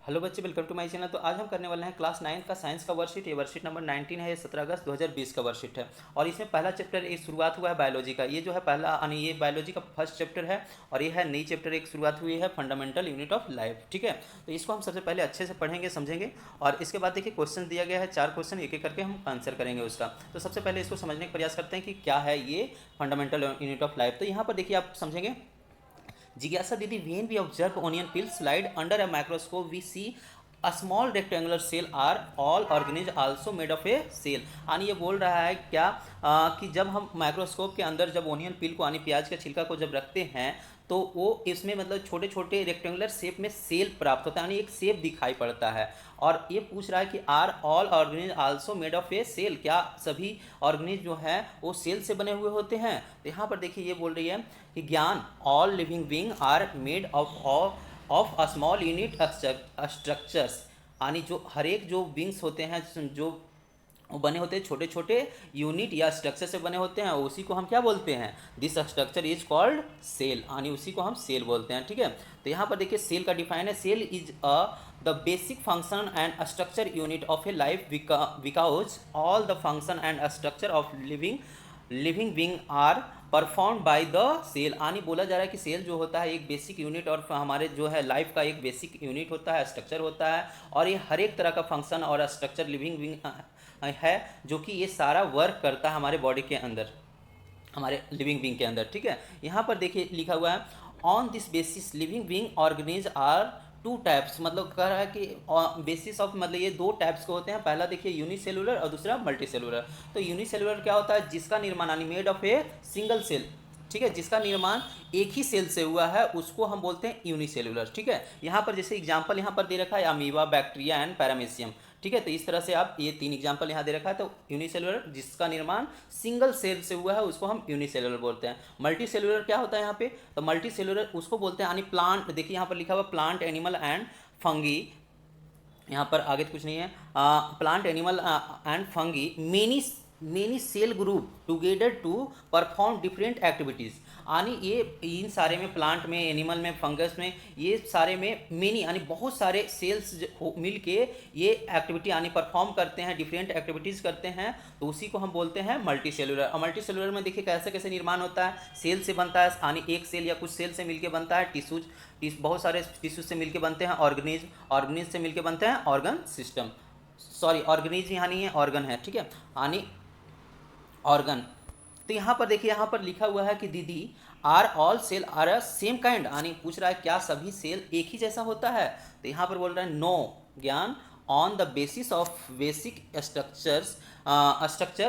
Hello बच्चे, welcome to my channel. तो आज हम करने वाले हैं क्लास 9 का साइंस का वर्कशीट। ये वर्कशीट नंबर 19 है। ये 17 अगस्त 2020 का वर्कशीट है और इसमें पहला चैप्टर एक शुरुआत हुआ है बायोलॉजी का। ये जो है पहला यानी ये बायोलॉजी का फर्स्ट चैप्टर है और ये है नई चैप्टर एक शुरुआत हुई है, फंडामेंटल यूनिट ऑफ लाइफ। ठीक है, तो इसको हम सबसे पहले अच्छे से पढ़ेंगे, समझेंगे और इसके बाद देखिए क्वेश्चन दिया गया है, 4 क्वेश्चन एक एक करके हम आंसर करेंगे उसका। तो सबसे पहले इसको समझने का प्रयास करते हैं कि क्या है ये फंडामेंटल यूनिट ऑफ लाइफ। तो यहाँ पर देखिए आप समझेंगे। जिज्ञासा दीदी, when we observe onion peel slide under a microscope we see a small rectangular cell are all organisms also made of a cell। यानी ये बोल रहा है क्या कि जब हम माइक्रोस्कोप के अंदर जब ओनियन पील को यानी प्याज के छिलका को जब रखते हैं तो वो इसमें मतलब छोटे छोटे रेक्टेंगुलर शेप में सेल प्राप्त होता है, यानी एक शेप दिखाई पड़ता है। और ये पूछ रहा है कि are all organism also made of a cell, क्या सभी ऑर्गेनिज्म जो है वो सेल से बने हुए होते हैं। तो यहाँ पर देखिए ये बोल रही है कि ज्ञान all living being are made of a small unit structures, यानी जो हर एक जो विंग्स होते हैं जो वो बने होते हैं छोटे छोटे यूनिट या स्ट्रक्चर से बने होते हैं, उसी को हम क्या बोलते हैं, this structure is called cell, यानी उसी को हम सेल बोलते हैं। ठीक है, तो यहाँ पर देखिए सेल का डिफाइन है, cell is a the basic function and structure unit of a life because all the function and structure of living being are perform by the cell. यानी बोला जा रहा है कि सेल जो होता है एक बेसिक यूनिट और हमारे जो है लाइफ का एक बेसिक यूनिट होता है, स्ट्रक्चर होता है और ये हर एक तरह का फंक्शन और स्ट्रक्चर लिविंग बीइंग है जो कि ये सारा वर्क करता है हमारे बॉडी के अंदर, हमारे लिविंग बीइंग के अंदर। ठीक है, यहाँ पर देखिए लिखा हुआ है on this basis living being organism are two types, मतलब कह रहा है कि बेसिस ऑफ मतलब ये दो टाइप्स के होते हैं। पहला देखिए यूनिसेलुलर और दूसरा मल्टीसेलुलर। तो यूनिसेलुलर क्या होता है, जिसका निर्माण यानी made of a single cell, ठीक है, जिसका निर्माण एक ही सेल से हुआ है उसको हम बोलते हैं यूनिसेलुलर। ठीक है, यहाँ पर जैसे एग्जांपल यहाँ पर दे रखा है अमीबा, बैक्टीरिया एंड पैरामीशियम। ठीक है, तो इस तरह से आप ये 3 एग्जांपल यहाँ दे रखा है। तो यूनिसेलुलर जिसका निर्माण सिंगल सेल से हुआ है उसको हम यूनिसेलुलर बोलते हैं। मल्टी सेलुलर क्या होता है यहाँ पे, तो मल्टी सेलुलर उसको बोलते हैं यानी प्लांट, देखिए यहाँ पर लिखा हुआ प्लांट एनिमल एंड फंगी, यहाँ पर आगे तो कुछ नहीं है, plant animal and fungi many cell group together to perform different activities. यानी ये इन सारे में प्लांट में, एनिमल में, फंगस में, ये सारे में मेनी यानी बहुत सारे सेल्स मिल के ये एक्टिविटी यानी परफॉर्म करते हैं, डिफरेंट एक्टिविटीज़ करते हैं, तो उसी को हम बोलते हैं मल्टी सेलुलर। और मल्टी सेलुलर में देखिए कैसे कैसे निर्माण होता है, सेल से बनता है, यानी एक सेल या कुछ सेल से मिलके बनता है, टिश्यूज बहुत सारे टिश्यूज से मिलके बनते हैं, ऑर्गेनिज्म से मिलके बनते हैं ऑर्गन सिस्टम, सॉरी ऑर्गेनिज्म यहाँ नहीं है, ऑर्गन है। ठीक है, यानी ऑर्गन। तो यहाँ पर देखिए यहाँ पर लिखा हुआ है कि दीदी are all cell are a same kind, यानी पूछ रहा है क्या सभी सेल एक ही जैसा होता है। तो यहाँ पर बोल रहा है नो ज्ञान on the basis of basic structure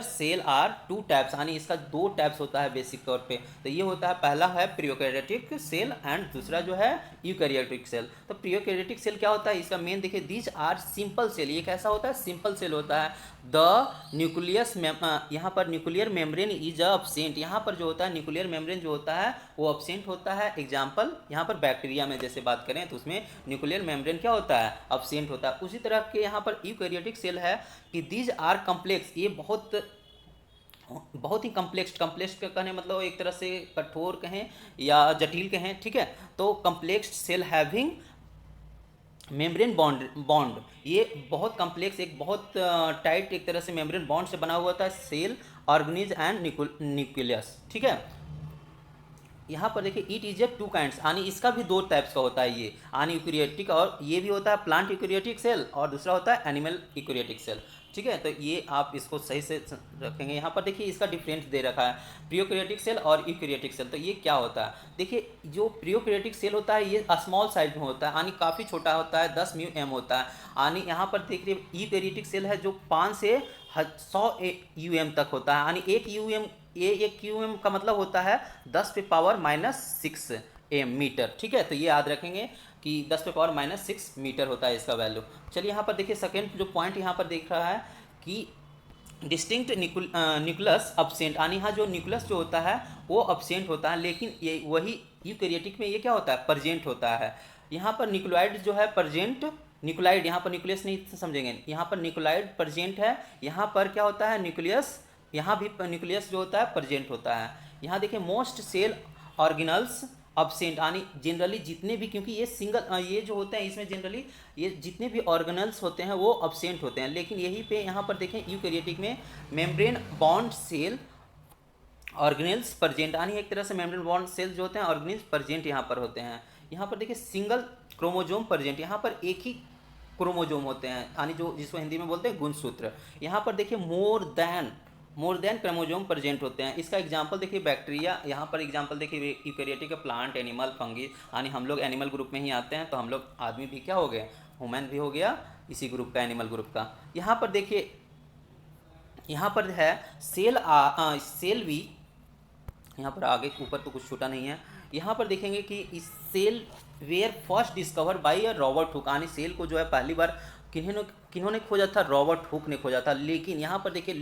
cell are two types, यानी इसका 2 टाइप्स होता है बेसिक तौर पे। तो ये होता है, पहला है प्रोकैरियोटिक सेल एंड दूसरा जो है यूकैरियोटिक सेल। तो प्रोकैरियोटिक सेल क्या होता है, इसका मेन देखिए दीज आर सिंपल सेल, ये कैसा होता है, सिंपल सेल होता है। द न्यूक्लियस यहाँ पर न्यूक्लियर मेम्ब्रेन इज अब्सेंट, यहाँ पर जो होता है न्यूक्लियर मेम्ब्रेन जो होता है वो अब्सेंट होता है। एग्जाम्पल यहाँ पर बैक्टीरिया में जैसे बात करें तो उसमें न्यूक्लियर मेम्ब्रेन क्या होता है, अब्सेंट होता है। उसी तरह के यहाँ पर यूकैरियोटिक सेल है कि दीज आर कम्प्लेक्स, ये बहुत ही कम्प्लेक्स का कहने मतलब एक तरह से कठोर कहें या जटिल कहें। ठीक है, तो complex cell having membrane bond, ये बहुत कम्प्लेक्स एक बहुत टाइट एक तरह से मेम्ब्रेन बॉन्ड से बना हुआ था सेल, ऑर्गेनिज्म एंड न्यूक्लियस। ठीक है, यहाँ पर देखिए it is a two kinds, यानी इसका भी 2 टाइप्स का होता है, ये यानी यूकैरियोटिक, और ये भी होता है प्लांट यूकैरियोटिक सेल और दूसरा होता है एनिमल यूकैरियोटिक सेल। ठीक है, तो ये आप इसको सही से रखेंगे। यहाँ पर देखिए इसका डिफरेंस दे रखा है, प्रोकैरियोटिक सेल और यूकैरियोटिक सेल। तो ये क्या होता है, देखिए जो प्रोकैरियोटिक सेल होता है ये स्मॉल साइज में होता है, यानी काफ़ी छोटा होता है, 10 μm होता है। यानी यहाँ पर देखिए यूकैरियोटिक सेल है जो 5 से 100 UM तक होता है, यानी एक UM का मतलब होता है 10⁻⁻6 मीटर। ठीक है, तो ये याद रखेंगे कि 10⁻⁻6 मीटर होता है इसका वैल्यू। चलिए यहाँ पर देखिए सेकेंड जो पॉइंट यहाँ पर देख रहा है कि डिस्टिंक्ट न्यूक्लियस अब्सेंट, यानी यहाँ जो न्यूक्लियस जो होता है वो अब्सेंट होता है, लेकिन ये वही यूकैरियोटिक में ये क्या होता है, प्रेजेंट होता है। यहाँ पर न्यूक्लियोइड जो है प्रेजेंट, न्यूक्लियोइड यहाँ पर न्यूक्लियस नहीं समझेंगे, यहाँ पर न्यूक्लियोइड प्रेजेंट है, यहाँ पर क्या होता है न्यूक्लियस, यहाँ भी न्यूक्लियस जो होता है प्रेजेंट होता है। यहाँ देखिए मोस्ट सेल ऑर्गेनल्स अब्सेंट यानी जनरली जितने भी, क्योंकि ये सिंगल ये जो होते हैं इसमें जनरली ये जितने भी ऑर्गेनल्स होते हैं वो अब्सेंट होते हैं, लेकिन यही पे यहाँ पर देखें यूकैरियोटिक में membrane bond cell organelles present, यानी एक तरह से मेम्ब्रेन बॉन्ड सेल जो होते हैं ऑर्गेनेल्स परजेंट यहाँ पर होते हैं। यहाँ पर देखिए सिंगल क्रोमोजोम परजेंट, यहाँ पर एक ही क्रोमोजोम होते हैं, यानी जो जिसको हिंदी में बोलते हैं गुणसूत्र। यहाँ पर देखिए मोर देन क्रोमोजोम प्रेजेंट होते हैं। इसका एग्जांपल देखिए बैक्टीरिया, यहाँ पर एग्जांपल देखिए यूकैरियोटिक प्लांट, एनिमल, फंगी, यानी हम लोग एनिमल ग्रुप में ही आते हैं, तो हम लोग आदमी भी क्या हो गए, ह्यूमन भी हो गया इसी ग्रुप का, एनिमल ग्रुप का। यहाँ पर देखिए यहाँ पर है सेल भी, यहाँ पर आगे ऊपर तो कुछ छूटा नहीं है। यहाँ पर देखेंगे कि इस cell were first discover by a Robert Hooke, यानी सेल को जो है पहली बार किन्होंने खोजा था, रॉबर्ट हुक ने खोजा था। लेकिन यहाँ पर देखिए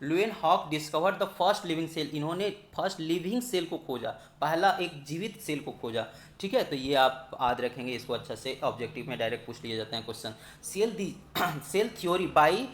Leeuwenhoek discover the first living cell, इन्होंने फर्स्ट लिविंग सेल को खोजा, पहला एक जीवित सेल को खोजा। ठीक है, तो ये आप याद रखेंगे इसको अच्छा से, ऑब्जेक्टिव में डायरेक्ट पूछ लिए जाते हैं question. Cell theory by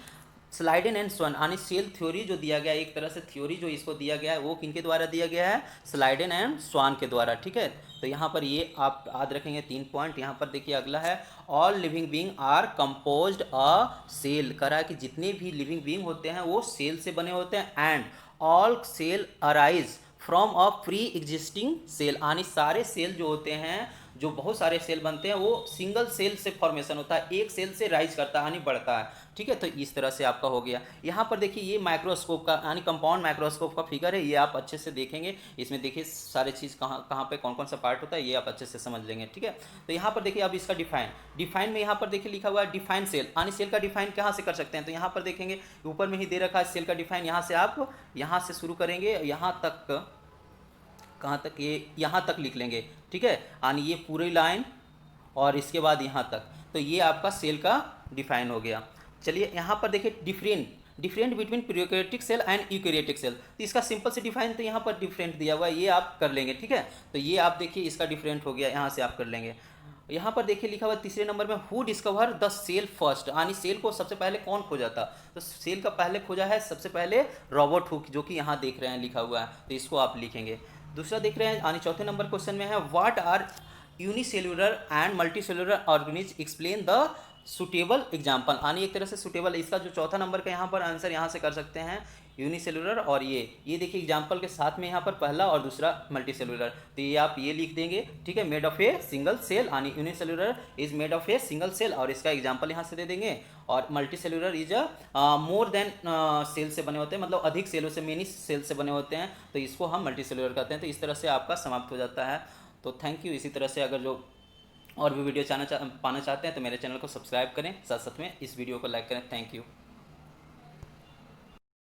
Schleiden and Schwann, यानी सेल थ्योरी जो दिया गया है, एक तरह से थ्योरी जो इसको दिया गया है वो किनके द्वारा दिया गया है, स्लाइडेन एंड स्वान के द्वारा। ठीक है, तो यहाँ पर ये आप याद रखेंगे 3 पॉइंट। यहाँ पर देखिए अगला है all living being are composed a cell, करा है कि जितने भी लिविंग बीइंग होते हैं वो सेल से बने होते हैं। And all cell arise from a preexisting cell, यानी सारे सेल जो होते हैं, जो बहुत सारे सेल बनते हैं वो सिंगल सेल से फॉर्मेशन होता है, एक सेल से राइज करता है यानी बढ़ता है। ठीक है, तो इस तरह से आपका हो गया। यहाँ पर देखिए ये माइक्रोस्कोप का यानी कंपाउंड माइक्रोस्कोप का फिगर है, ये आप अच्छे से देखेंगे, इसमें देखिए सारे चीज़ कहाँ कहाँ पे कौन कौन सा पार्ट होता है, ये आप अच्छे से समझ लेंगे। ठीक है, तो यहाँ पर देखिए अब इसका डिफाइन में यहाँ पर देखिए लिखा हुआ है डिफाइन सेल, यानी सेल का डिफाइन कहाँ से कर सकते हैं, तो यहाँ पर देखेंगे ऊपर में ही दे रखा है सेल का डिफाइन। यहाँ से आप यहाँ से शुरू करेंगे, यहाँ तक कहाँ तक, ये यहाँ तक लिख लेंगे। ठीक है, यानी ये पूरी लाइन और इसके बाद यहाँ तक, तो ये आपका सेल का डिफाइन हो गया। चलिए यहाँ पर देखिए different between prokaryotic cell and eukaryotic cell, तो इसका सिंपल से डिफाइन तो यहाँ पर डिफरेंट दिया हुआ है, ये आप कर लेंगे। ठीक है, तो ये आप देखिए इसका डिफरेंट हो गया, यहाँ से आप कर लेंगे। यहाँ पर देखिए लिखा हुआ तीसरे नंबर में who discover the cell first, यानी सेल को सबसे पहले कौन खोजा था, तो सेल का पहले खोजा है सबसे पहले रॉबर्ट हुक, जो कि यहाँ देख रहे हैं लिखा हुआ है, तो इसको आप लिखेंगे। दूसरा देख रहे हैं यानी चौथे नंबर क्वेश्चन में है what are unicellular and multicellular organism explain the suitable example, यानी एक तरह से सुटेबल, इसका जो चौथा नंबर का यहाँ पर आंसर यहाँ से कर सकते हैं यूनिसेल्युलर, और ये देखिए एग्जाम्पल के साथ में यहाँ पर पहला और दूसरा मल्टीसेल्युलर, तो ये आप ये लिख देंगे। ठीक है, made of a single cell, यानी unicellular is made of a single cell, और इसका एग्जाम्पल यहाँ से दे देंगे। और multicellular is more than cell से बने होते हैं, मतलब अधिक सेलों से, मेनी सेल से बने होते हैं, तो इसको हम मल्टीसेल्युलर कहते हैं। तो इस तरह से आपका समाप्त हो जाता है। तो थैंक यू। इसी तरह से अगर जो और भी वीडियो पाना चाहते हैं तो मेरे चैनल को सब्सक्राइब करें, साथ साथ में इस वीडियो को लाइक करें। Thank you.